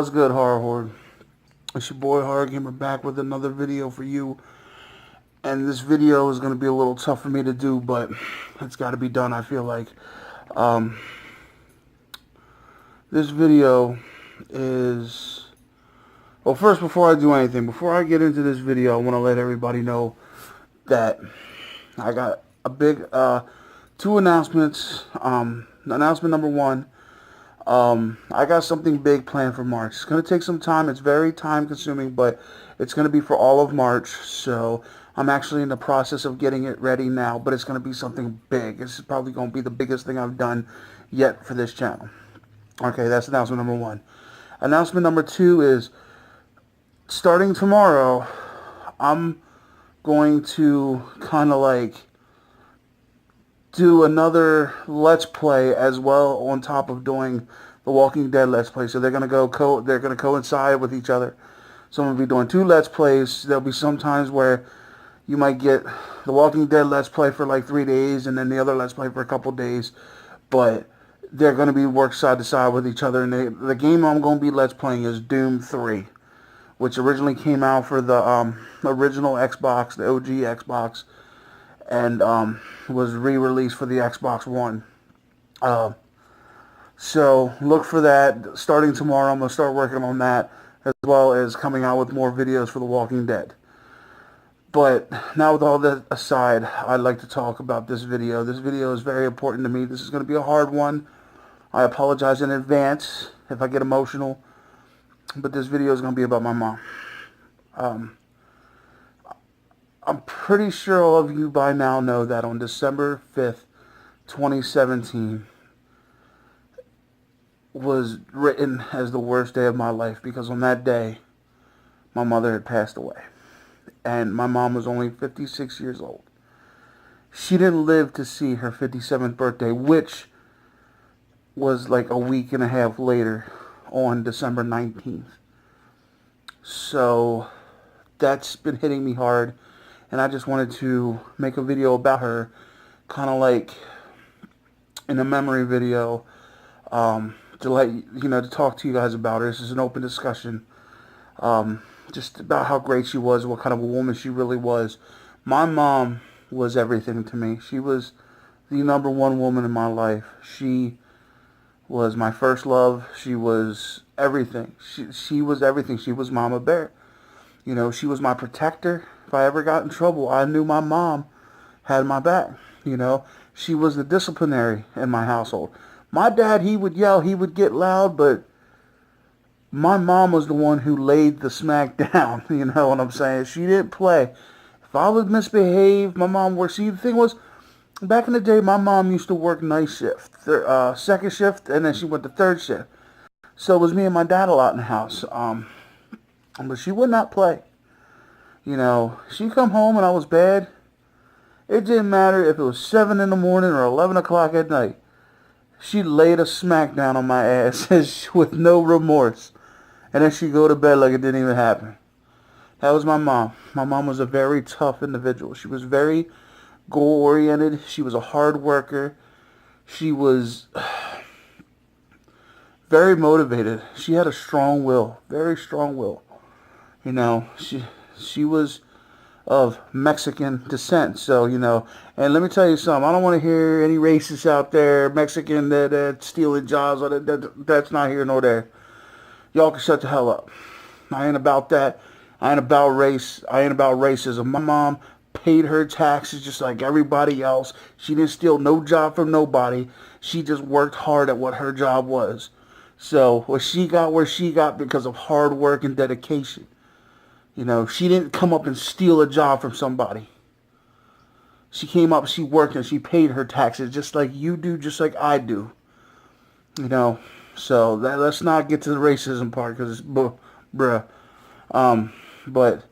What's good, Horror Horde? It's your boy Horror Gamer back with another video for you. And this video is going to be a little tough for me to do, but it's got to be done, I feel like. Um, this video is... Well, first, before I do anything, before I get into this video, I want to let everybody know that I got a big, two announcements. Announcement number one, I got something big planned for March. It's going to take some time. It's very time consuming, but it's going to be for all of March. So I'm actually in the process of getting it ready now, but it's going to be something big. It's probably going to be the biggest thing I've done yet for this channel. Okay, that's announcement number one. Announcement number two is starting tomorrow, I'm going to kind of like do another Let's Play as well on top of doing the Walking Dead Let's Play. So they're gonna coincide with each other. So I'm gonna be doing two Let's Plays. There'll be some times where you might get the Walking Dead Let's Play for like 3 days and then the other Let's Play for a couple days. But they're gonna be worked side to side with each other. And the game I'm gonna be Let's Playing is Doom 3. Which originally came out for the original Xbox, the OG Xbox, and was re-released for the Xbox One. So look for that. Starting tomorrow, I'm going to start working on that, as well as coming out with more videos for The Walking Dead. But now with all that aside, I'd like to talk about this video. This video is very important to me. This is going to be a hard one. I apologize in advance if I get emotional. But this video is going to be about my mom. I'm pretty sure all of you by now know that on December 5th, 2017 was written as the worst day of my life, because on that day, my mother had passed away. And my mom was only 56 years old. She didn't live to see her 57th birthday, which was like a week and a half later, on December 19th. So that's been hitting me hard, and I just wanted to make a video about her, kind of like in a memory video, to to talk to you guys about her. This is an open discussion, just about how great she was, what kind of a woman she really was. My mom was everything to me. She was the number one woman in my life. She was my first love. She was everything. She was everything. She was Mama Bear. You know, she was my protector. If I ever got in trouble, I knew my mom had my back. You know, she was the disciplinary in my household. My dad, he would yell, he would get loud, but my mom was the one who laid the smack down. You know what I'm saying? She didn't play. If I would misbehave, my mom would. See, the thing was, back in the day, my mom used to work night shift, second shift, and then she went to third shift. So it was me and my dad a lot in the house. But she would not play. You know, she'd come home and I was bad. It didn't matter if it was 7 in the morning or 11 o'clock at night. She laid a smack down on my ass with no remorse. And then she'd go to bed like it didn't even happen. That was my mom. My mom was a very tough individual. She was very goal-oriented. She was a hard worker. She was very motivated. She had a strong will, very strong will. You know, she was of Mexican descent, so, you know, and let me tell you something, I don't want to hear any racists out there, Mexican, that stealing jobs, that's not here nor there. Y'all can shut the hell up. I ain't about that. I ain't about race. I ain't about racism. My mom paid her taxes just like everybody else. She didn't steal no job from nobody. She just worked hard at what her job was. So, well, she got where she got because of hard work and dedication. You know, she didn't come up and steal a job from somebody. She came up, she worked, and she paid her taxes just like you do, just like I do. You know, so let's not get to the racism part, because it's bruh. But,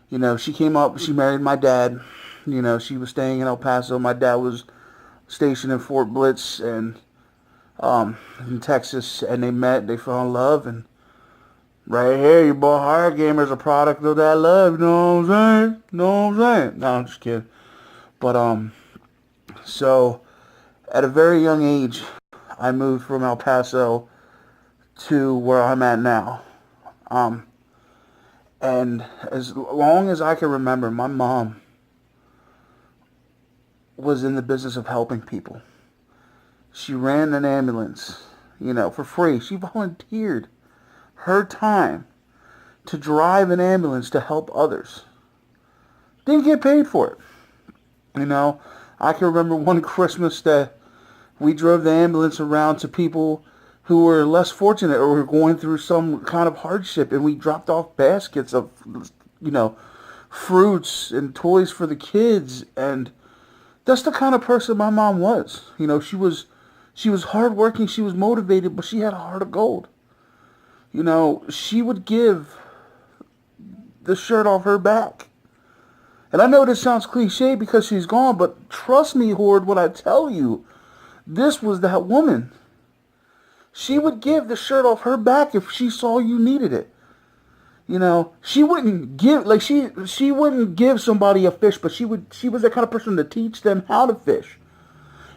you know, she came up, she married my dad. You know, she was staying in El Paso. My dad was stationed in Fort Bliss and in Texas, and they met, they fell in love, and right here, your boy Horror Gamer is a product of that love, you know what I'm saying? You know what I'm saying? No, I'm just kidding. But, so, at a very young age, I moved from El Paso to where I'm at now. Um, and as long as I can remember, my mom was in the business of helping people. She ran an ambulance, for free. She volunteered her time to drive an ambulance to help others. Didn't get paid for it. I can remember one Christmas that we drove the ambulance around to people who were less fortunate or were going through some kind of hardship, and we dropped off baskets of, fruits and toys for the kids. And that's the kind of person my mom was. She was hardworking, she was motivated, but she had a heart of gold. She would give the shirt off her back. And I know this sounds cliche because she's gone, but trust me, Horde, when I tell you, this was that woman. She would give the shirt off her back if she saw you needed it. She wouldn't give, like, she wouldn't give somebody a fish, but she was that kind of person to teach them how to fish.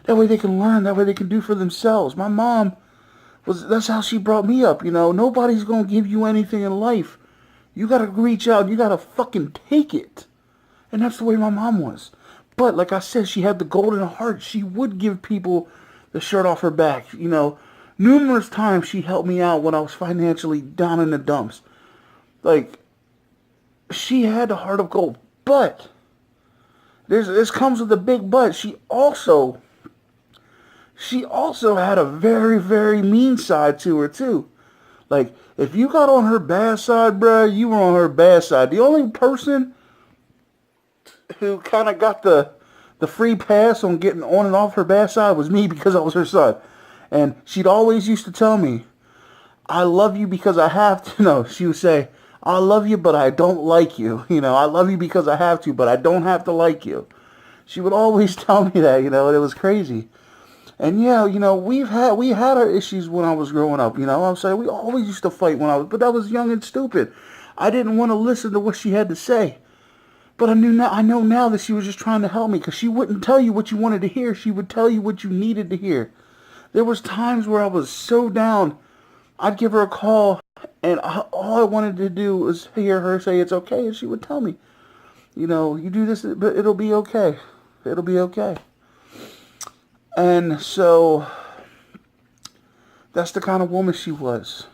That way they can learn, that way they can do for themselves. My mom that's how she brought me up. Nobody's going to give you anything in life. You got to reach out, you got to fucking take it. And that's the way my mom was. But like I said, she had the golden heart. She would give people the shirt off her back. Numerous times she helped me out when I was financially down in the dumps. Like, she had the heart of gold. But this comes with a big but. She also had a very, very mean side to her too. Like, if you got on her bad side, bruh, you were on her bad side. The only person who kind of got the free pass on getting on and off her bad side was me, because I was her son. And she'd always used to tell me, I love you because I have to. No, she would say, I love you, but I don't like you. I love you because I have to, but I don't have to like you. She would always tell me that, and it was crazy. And yeah, we had our issues when I was growing up. I'm saying we always used to fight but I was young and stupid. I didn't want to listen to what she had to say. But I know now that she was just trying to help me, because she wouldn't tell you what you wanted to hear. She would tell you what you needed to hear. There was times where I was so down, I'd give her a call, and all I wanted to do was hear her say it's okay, and she would tell me, you do this, but it'll be okay. It'll be okay. And so that's the kind of woman she was.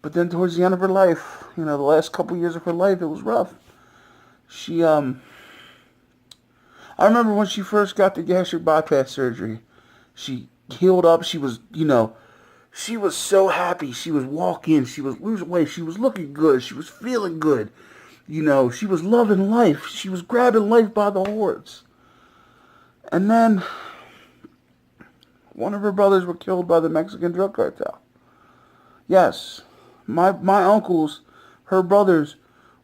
But then towards the end of her life, the last couple years of her life, it was rough. I remember when she first got the gastric bypass surgery, she healed up. She was, she was so happy. She was walking, she was losing weight, she was looking good, she was feeling good. She was loving life. She was grabbing life by the horns. And then one of her brothers were killed by the Mexican drug cartel. Yes, my uncles, her brothers,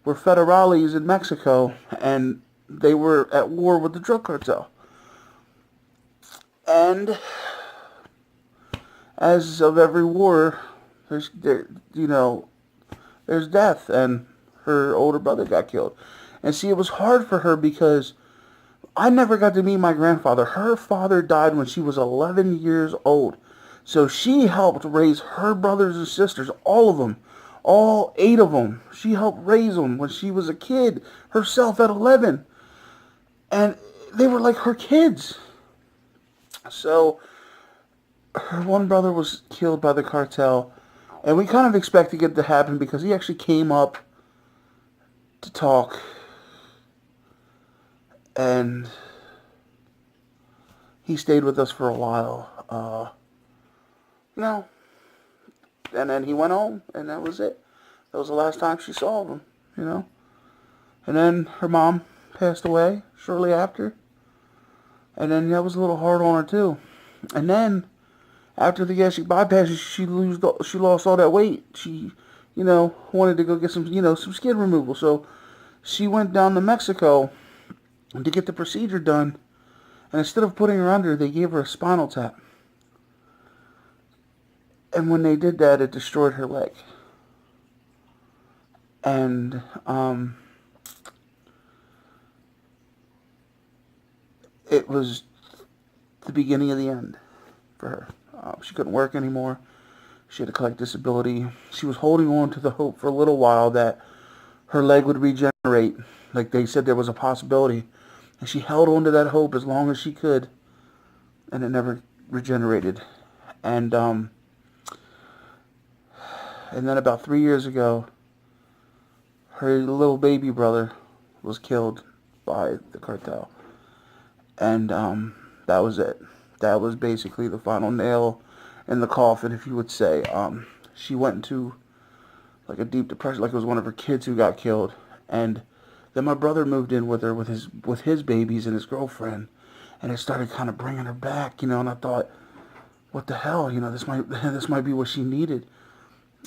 were federales in Mexico, and they were at war with the drug cartel. And as of every war, there's death, and her older brother got killed. And see, it was hard for her because I never got to meet my grandfather. Her father died when she was 11 years old. So she helped raise her brothers and sisters, all of them, all 8 of them. She helped raise them when she was a kid, herself at 11. And they were like her kids. So her one brother was killed by the cartel. And we kind of expected it to happen because he actually came up to talk. And he stayed with us for a while. And then he went home, and that was it. That was the last time she saw him, And then her mom passed away shortly after. And then that was a little hard on her, too. And then, after the gastric bypass, she lost all that weight. She, wanted to go get some, some skin removal. So she went down to Mexico to get the procedure done. And instead of putting her under, they gave her a spinal tap. And when they did that, it destroyed her leg. And it was the beginning of the end for her. She couldn't work anymore. She had a colic disability. She was holding on to the hope for a little while that her leg would regenerate. Like they said there was a possibility. And she held on to that hope as long as she could. And it never regenerated. And then about 3 years ago, her little baby brother was killed by the cartel. And that was it. That was basically the final nail in the coffin, if you would say. She went into like a deep depression, like it was one of her kids who got killed. And then my brother moved in with her, with his babies and his girlfriend, and it started kind of bringing her back, And I thought, what the hell, this might this might be what she needed.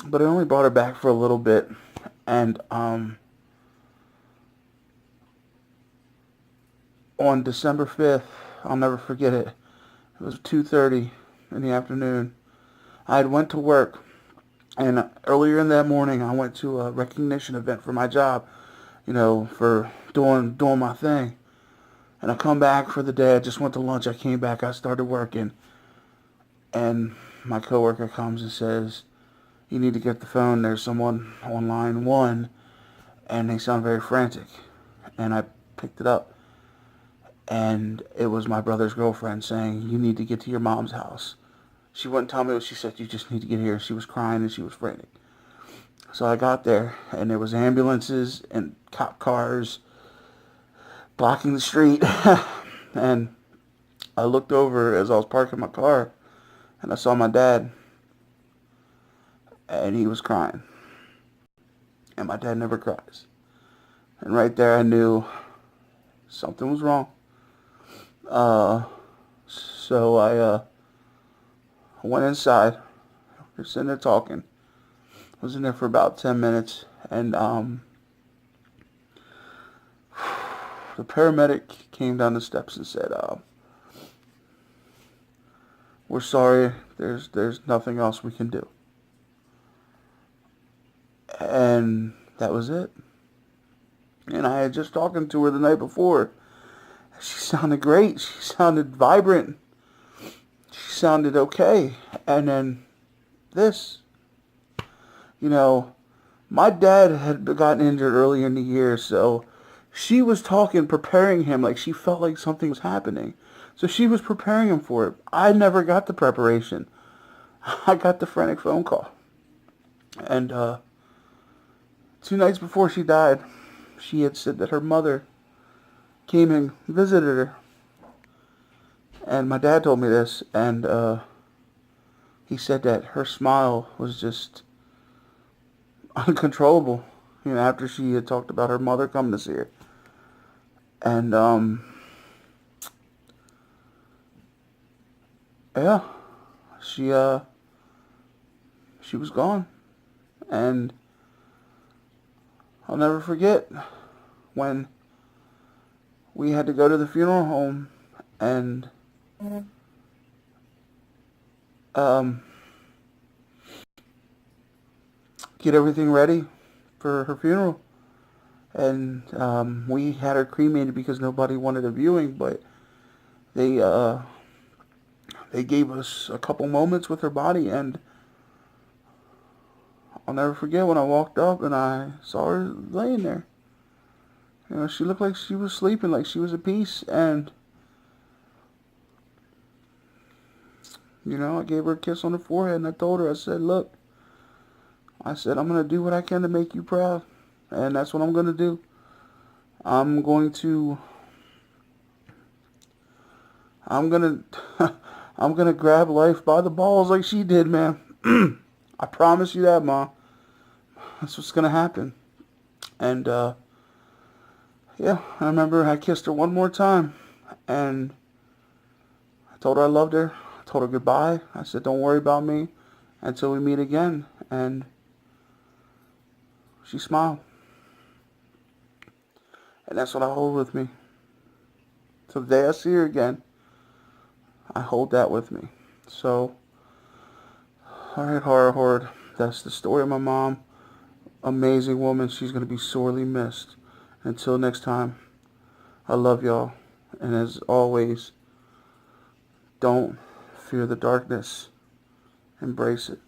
But it only brought her back for a little bit, and on December 5th, I'll never forget it. It was 2:30 in the afternoon. I had went to work, and earlier in that morning, I went to a recognition event for my job, for doing my thing. And I come back for the day. I just went to lunch. I came back. I started working, and my coworker comes and says, "You need to get the phone. There's someone on line 1, and they sound very frantic." And I picked it up. And it was my brother's girlfriend saying, "You need to get to your mom's house." She wouldn't tell me what she said. "You just need to get here." She was crying and she was frantic. So I got there, and there was ambulances and cop cars blocking the street. And I looked over as I was parking my car, and I saw my dad, and he was crying. And my dad never cries. And right there I knew something was wrong. So I went inside. We were sitting there talking. I was in there for about 10 minutes, and the paramedic came down the steps and said, "We're sorry. There's nothing else we can do." And that was it. And I had just talked to her the night before. She sounded great. She sounded vibrant. She sounded okay. And then this, my dad had gotten injured earlier in the year, so she was talking, preparing him like she felt like something was happening. So she was preparing him for it. I never got the preparation. I got the frantic phone call. And 2 nights before she died, she had said that her mother came and visited her. And my dad told me this, and he said that her smile was just uncontrollable, after she had talked about her mother coming to see her. And yeah, she was gone. And I'll never forget when we had to go to the funeral home and get everything ready for her funeral. And we had her cremated because nobody wanted a viewing, but they gave us a couple moments with her body, and I'll never forget when I walked up and I saw her laying there. She looked like she was sleeping, like she was at peace, and I gave her a kiss on the forehead, and I told her, I said, "Look," I said, "I'm going to do what I can to make you proud, and that's what I'm going to do. I'm going to I'm going to grab life by the balls like she did, man." I promise you that, Ma. That's what's going to happen. And yeah, I remember I kissed her one more time, and I told her I loved her. I told her goodbye. I said, "Don't worry about me until we meet again." And she smiled. And that's what I hold with me. So the day I see her again, I hold that with me. So, alright, Horror Horde, that's the story of my mom. Amazing woman. She's going to be sorely missed. Until next time, I love y'all. And as always, don't fear the darkness. Embrace it.